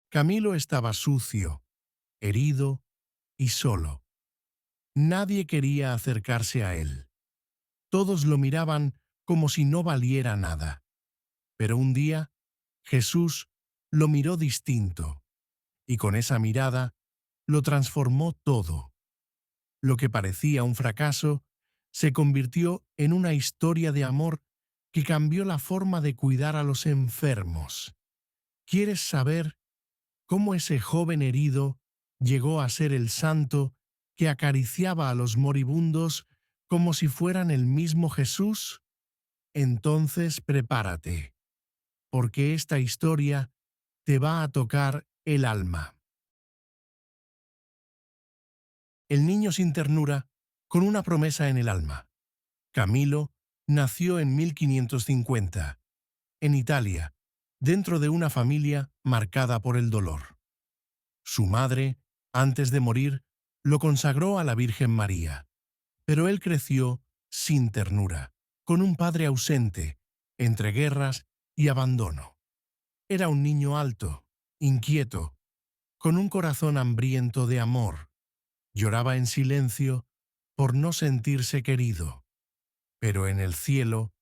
Camilo estaba sucio, herido y solo. Nadie quería acercarse a él. Todos lo miraban como si no valiera nada. Pero un día, Jesús lo miró distinto, y con esa mirada lo transformó todo. Lo que parecía un fracaso se convirtió en una historia de amor que cambió la forma de cuidar a los enfermos. ¿Quieres saber cómo ese joven herido llegó a ser el santo que acariciaba a los moribundos como si fueran el mismo Jesús? Entonces prepárate, porque esta historia te va a tocar el alma. El niño sin ternura, con una promesa en el alma. Camilo nació en 1550, en Italia, dentro de una familia marcada por el dolor. Su madre, antes de morir, lo consagró a la Virgen María, pero él creció sin ternura, con un padre ausente, entre guerras y abandono. Era un niño alto, inquieto, con un corazón hambriento de amor. Lloraba en silencio por no sentirse querido. Pero en el cielo,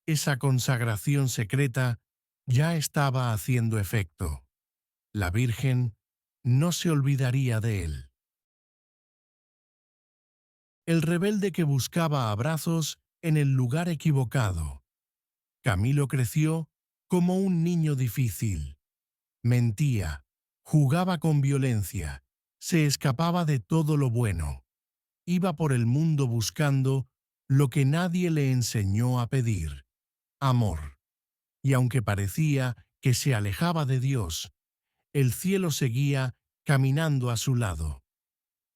esa consagración secreta ya estaba haciendo efecto. La Virgen no se olvidaría de él. El rebelde que buscaba abrazos en el lugar equivocado. Camilo creció como un niño difícil. Mentía, jugaba con violencia, se escapaba de todo lo bueno. Iba por el mundo buscando lo que nadie le enseñó a pedir: amor. Y aunque parecía que se alejaba de Dios, el cielo seguía caminando a su lado.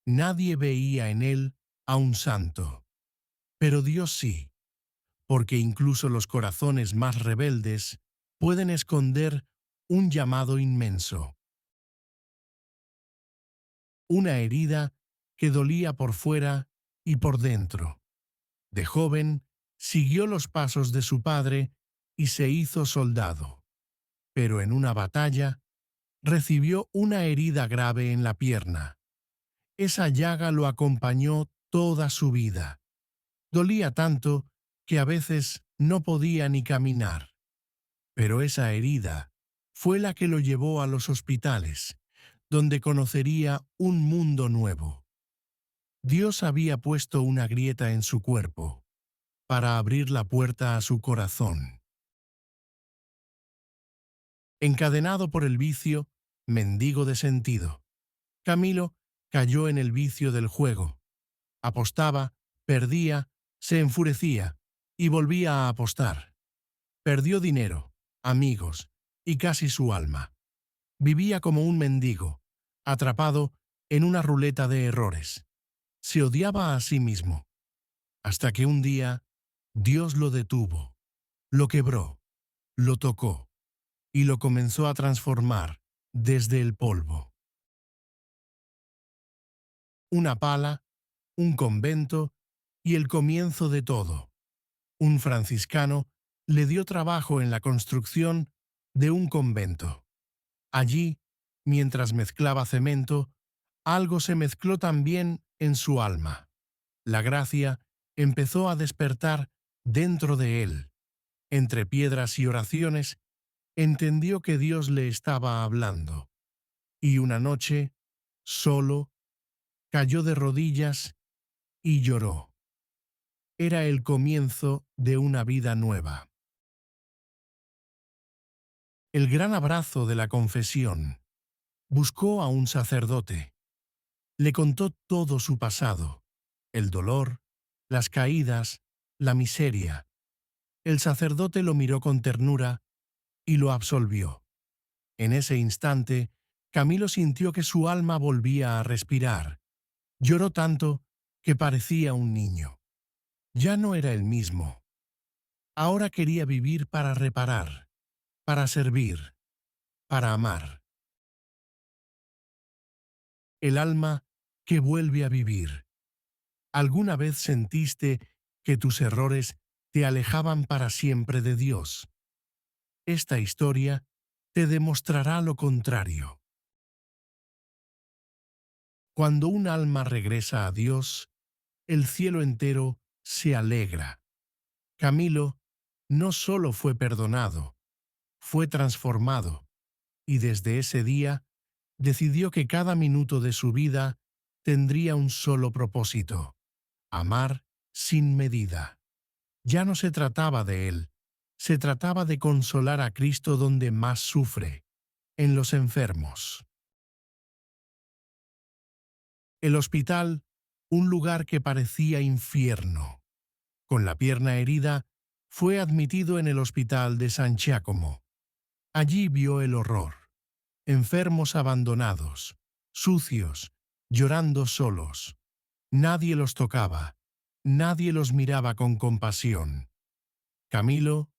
Nadie veía en él a un santo. Pero Dios sí, porque incluso los corazones más rebeldes pueden esconder un llamado inmenso. Una herida que dolía por fuera y por dentro. De joven, siguió los pasos de su padre y se hizo soldado. Pero en una batalla, recibió una herida grave en la pierna. Esa llaga lo acompañó toda su vida. Dolía tanto que a veces no podía ni caminar. Pero esa herida fue la que lo llevó a los hospitales, donde conocería un mundo nuevo. Dios había puesto una grieta en su cuerpo para abrir la puerta a su corazón. Encadenado por el vicio, mendigo de sentido, Camilo cayó en el vicio del juego. Apostaba, perdía, se enfurecía y volvía a apostar. Perdió dinero, amigos y casi su alma. Vivía como un mendigo, atrapado en una ruleta de errores. Se odiaba a sí mismo, hasta que un día Dios lo detuvo, lo quebró, lo tocó y lo comenzó a transformar desde el polvo. Una pala, un convento y el comienzo de todo. Un franciscano le dio trabajo en la construcción de un convento. Allí, mientras mezclaba cemento, algo se mezcló también en su alma. La gracia empezó a despertar dentro de él. Entre piedras y oraciones, entendió que Dios le estaba hablando. Y una noche, solo, cayó de rodillas y lloró. Era el comienzo de una vida nueva. El gran abrazo de la confesión. Buscó a un sacerdote. Le contó todo su pasado, el dolor, las caídas, la miseria. El sacerdote lo miró con ternura y lo absolvió. En ese instante, Camilo sintió que su alma volvía a respirar. Lloró tanto que parecía un niño. Ya no era el mismo. Ahora quería vivir para reparar, para servir, para amar. El alma que vuelve a vivir. ¿Alguna vez sentiste que tus errores te alejaban para siempre de Dios? Esta historia te demostrará lo contrario. Cuando un alma regresa a Dios, el cielo entero se alegra. Camilo no solo fue perdonado, fue transformado, y desde ese día decidió que cada minuto de su vida tendría un solo propósito: amar sin medida. Ya no se trataba de él, se trataba de consolar a Cristo donde más sufre, en los enfermos. El hospital, un lugar que parecía infierno. Con la pierna herida, fue admitido en el hospital de San Giacomo. Allí vio el horror: enfermos abandonados, sucios, llorando solos. Nadie los tocaba, nadie los miraba con compasión. Camilo,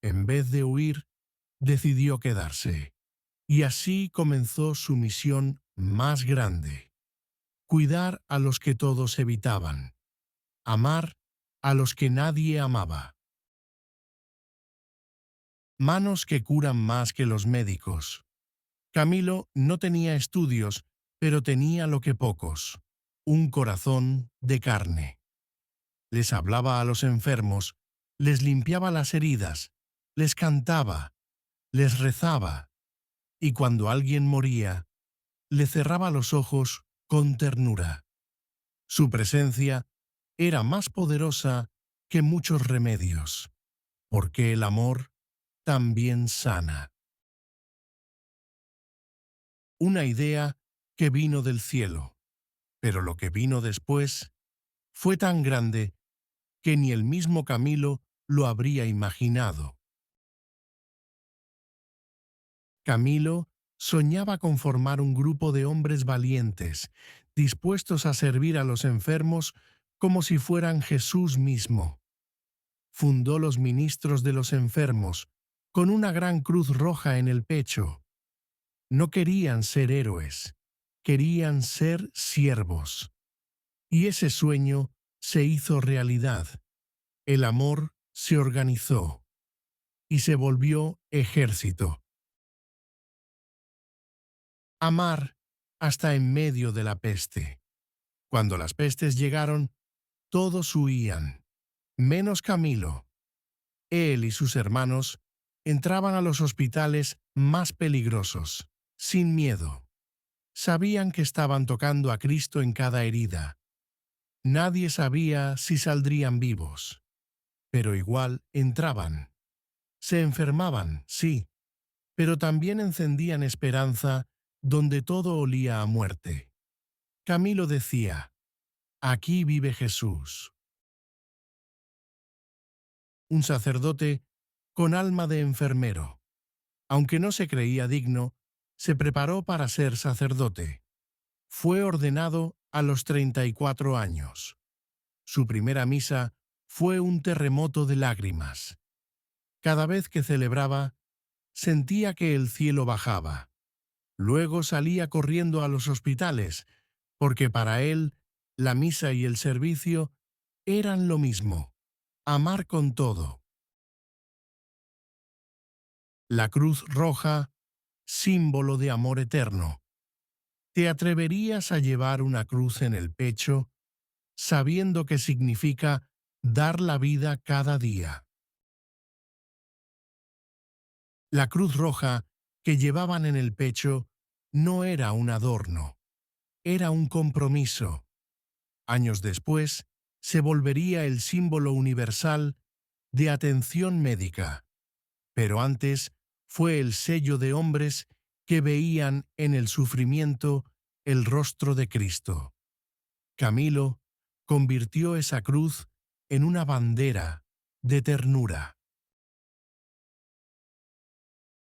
en vez de huir, decidió quedarse. Y así comenzó su misión más grande: cuidar a los que todos evitaban, amar a los que nadie amaba. Manos que curan más que los médicos. Camilo no tenía estudios, pero tenía lo que pocos: un corazón de carne. Les hablaba a los enfermos, les limpiaba las heridas, les cantaba, les rezaba, y cuando alguien moría, le cerraba los ojos con ternura. Su presencia era más poderosa que muchos remedios, porque el amor también sana. Una idea que vino del cielo, pero lo que vino después fue tan grande que ni el mismo Camilo lo habría imaginado. Camilo soñaba con formar un grupo de hombres valientes, dispuestos a servir a los enfermos como si fueran Jesús mismo. Fundó los Ministros de los Enfermos, con una gran cruz roja en el pecho. No querían ser héroes, querían ser siervos. Y ese sueño se hizo realidad. El amor se organizó y se volvió ejército. Amar hasta en medio de la peste. Cuando las pestes llegaron, todos huían, menos Camilo. Él y sus hermanos entraban a los hospitales más peligrosos, sin miedo. Sabían que estaban tocando a Cristo en cada herida. Nadie sabía si saldrían vivos, pero igual entraban. Se enfermaban, sí, pero también encendían esperanza donde todo olía a muerte. Camilo decía: aquí vive Jesús. Un sacerdote con alma de enfermero. Aunque no se creía digno, se preparó para ser sacerdote. Fue ordenado a los 34 años. Su primera misa fue un terremoto de lágrimas. Cada vez que celebraba, sentía que el cielo bajaba. Luego salía corriendo a los hospitales, porque para él la misa y el servicio eran lo mismo: amar con todo. La cruz roja, símbolo de amor eterno. ¿Te atreverías a llevar una cruz en el pecho, sabiendo que significa dar la vida cada día? La cruz roja que llevaban en el pecho no era un adorno, era un compromiso. Años después, se volvería el símbolo universal de atención médica, pero antes fue el sello de hombres que veían en el sufrimiento el rostro de Cristo. Camilo convirtió esa cruz en una bandera de ternura.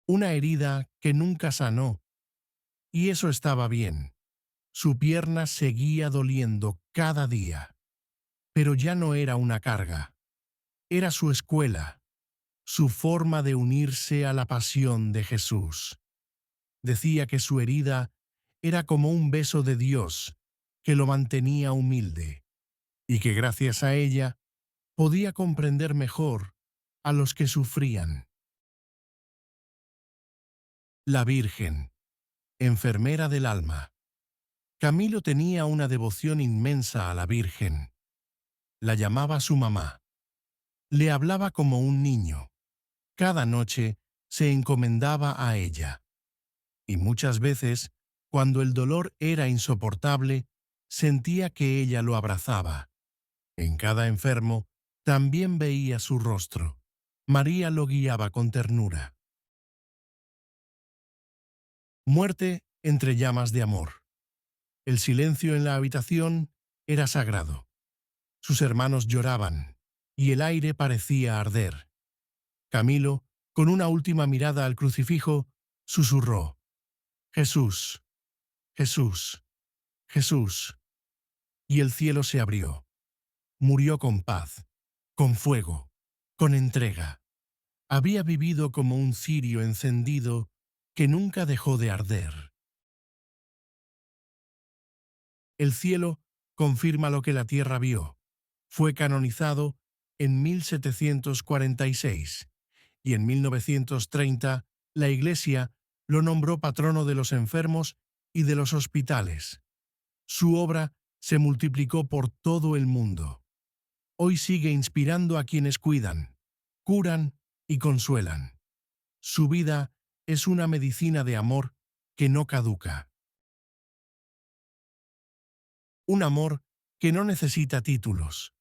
Una herida que nunca sanó, y eso estaba bien. Su pierna seguía doliendo cada día, pero ya no era una carga. Era su escuela, su forma de unirse a la pasión de Jesús. Decía que su herida era como un beso de Dios que lo mantenía humilde, y que gracias a ella podía comprender mejor a los que sufrían. La Virgen, enfermera del alma. Camilo tenía una devoción inmensa a la Virgen. La llamaba su mamá. Le hablaba como un niño. Cada noche se encomendaba a ella. Y muchas veces, cuando el dolor era insoportable, sentía que ella lo abrazaba. En cada enfermo, también veía su rostro. María lo guiaba con ternura. Muerte entre llamas de amor. El silencio en la habitación era sagrado. Sus hermanos lloraban, y el aire parecía arder. Camilo, con una última mirada al crucifijo, susurró: Jesús, Jesús, Jesús. Y el cielo se abrió. Murió con paz, con fuego, con entrega. Había vivido como un cirio encendido que nunca dejó de arder. El cielo confirma lo que la tierra vio. Fue canonizado en 1746 y en 1930 la Iglesia lo nombró patrono de los enfermos y de los hospitales. Su obra se multiplicó por todo el mundo. Hoy sigue inspirando a quienes cuidan, curan y consuelan. Su vida es una medicina de amor que no caduca. Un amor que no necesita títulos.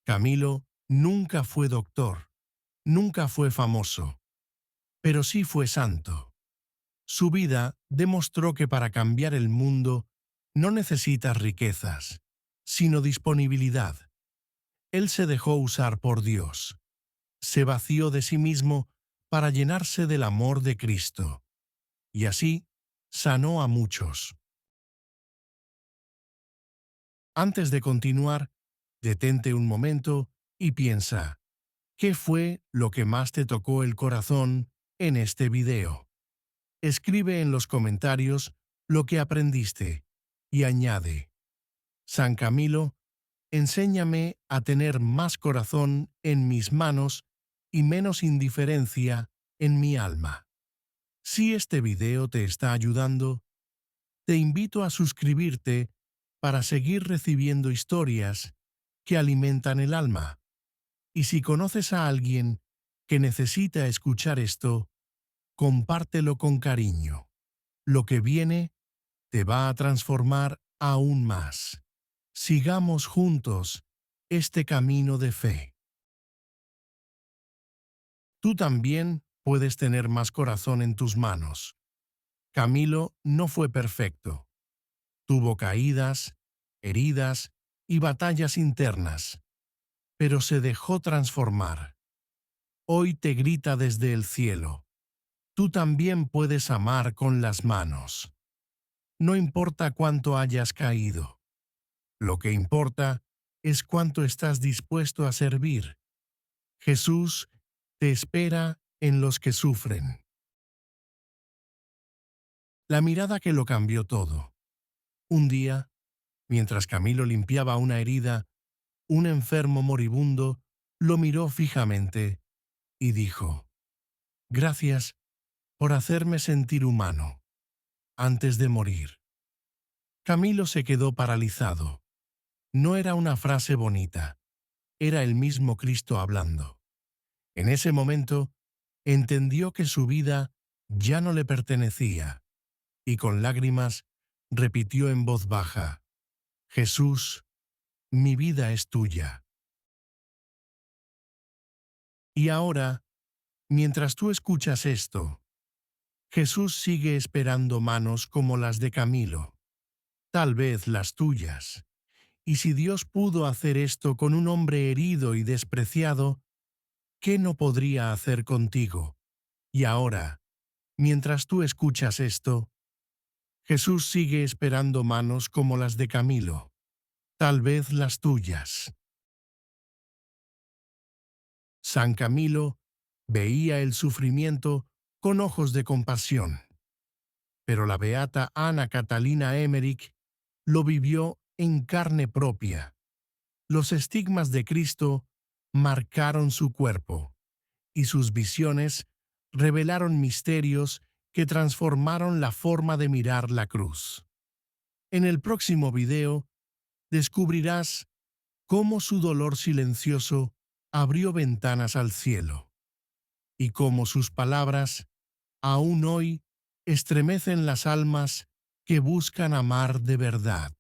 Camilo nunca fue doctor, nunca fue famoso, pero sí fue santo. Su vida demostró que para cambiar el mundo no necesitas riquezas, sino disponibilidad. Él se dejó usar por Dios. Se vació de sí mismo para llenarse del amor de Cristo. Y así sanó a muchos. Antes de continuar, detente un momento y piensa, ¿qué fue lo que más te tocó el corazón en este video? Escribe en los comentarios lo que aprendiste y añade: San Camilo, enséñame a tener más corazón en mis manos y menos indiferencia en mi alma. Si este video te está ayudando, te invito a suscribirte para seguir recibiendo historias que alimentan el alma. Y si conoces a alguien que necesita escuchar esto, compártelo con cariño. Lo que viene te va a transformar aún más. Sigamos juntos este camino de fe. Tú también puedes tener más corazón en tus manos. Camilo no fue perfecto. Tuvo caídas, heridas y batallas internas, pero se dejó transformar. Hoy te grita desde el cielo: tú también puedes amar con las manos. No importa cuánto hayas caído. Lo que importa es cuánto estás dispuesto a servir. Jesús te espera en los que sufren. La mirada que lo cambió todo. Un día, mientras Camilo limpiaba una herida, un enfermo moribundo lo miró fijamente y dijo: Gracias por hacerme sentir humano antes de morir. Camilo se quedó paralizado. No era una frase bonita, era el mismo Cristo hablando. En ese momento, entendió que su vida ya no le pertenecía, y con lágrimas repitió en voz baja: Jesús, mi vida es tuya. Y ahora, mientras tú escuchas esto, Jesús sigue esperando manos como las de Camilo, tal vez las tuyas. Y si Dios pudo hacer esto con un hombre herido y despreciado, ¿qué no podría hacer contigo? Y ahora, mientras tú escuchas esto, Jesús sigue esperando manos como las de Camilo, tal vez las tuyas. San Camilo veía el sufrimiento con ojos de compasión, pero la beata Ana Catalina Emmerich lo vivió en carne propia. Los estigmas de Cristo marcaron su cuerpo, y sus visiones revelaron misterios que transformaron la forma de mirar la cruz. En el próximo video descubrirás cómo su dolor silencioso abrió ventanas al cielo y cómo sus palabras aún hoy estremecen las almas que buscan amar de verdad.